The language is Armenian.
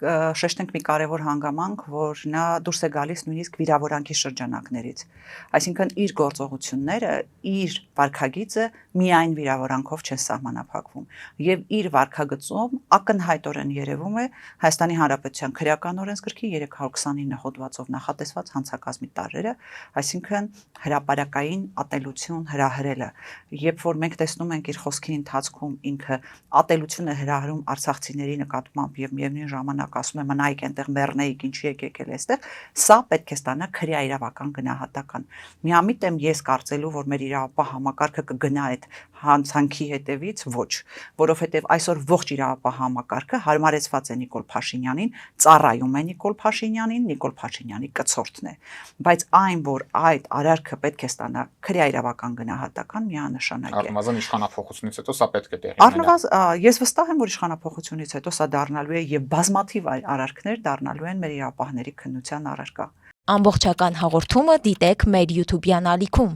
շեշտենք մի կարևոր հանգամանք, որ նա դուրս է գալիս նույնիսկ վիրավորանքի շրջանակներից։ Այսինքն իր գործողությունները, իր վարքագիծը միայն վիրավորանքով չեն սահմանափակվում, եւ իր վարքագծում ակնհայտորեն երևում է Հայաստանի Հանրապետության քրեական օրենսգրքի 329 հոդվածով նախատեսված հանցակազմի տարրերը, այսինքն հրապարակային ատելություն հրահրելը, երբ որ մենք տեսնում ենք իր խոսքի ընթացքում ինքը ատելություն է հրահրում արցախցիների նկատմամբ եւ միևնույն ժամանակ ասում է մնայք այնտեղ մեռնեիք, ինչի եկել այստեղ, սա պետք է ստանա քրեա իրավական գնահատական։ Միամիտ եմ ես կարծելու, որ մեր իրավապահ համակարգը կգնա այդ հանցանքի հետևից, ոչ, որովհետեւ այսօր ողջ իրավապահ համակարգը հարմարեցված է Նիկոլ Փաշինյանին, ծառայում է Նիկոլ Փաշինյանին, Նիկոլ Փաշինյանի կցորդն է, բայց այն, որ այդ արարքը պետք է ստանա քրեա իրավական գնահատական, միանշանակ է։ Առնվազն իշխանափոխությունից հետո սա պետք է տեղի ունենա։ Ես վստահ եմ, որ իշխանափոխությունից հետո սա դառնալու է եւ բազմաթիվ այլ արարքներ դառնալու են մեր իրավապահների քննության առարկա։ Ամբողջական հաղորդումը դիտեք մեր YouTube-յան ալիքում։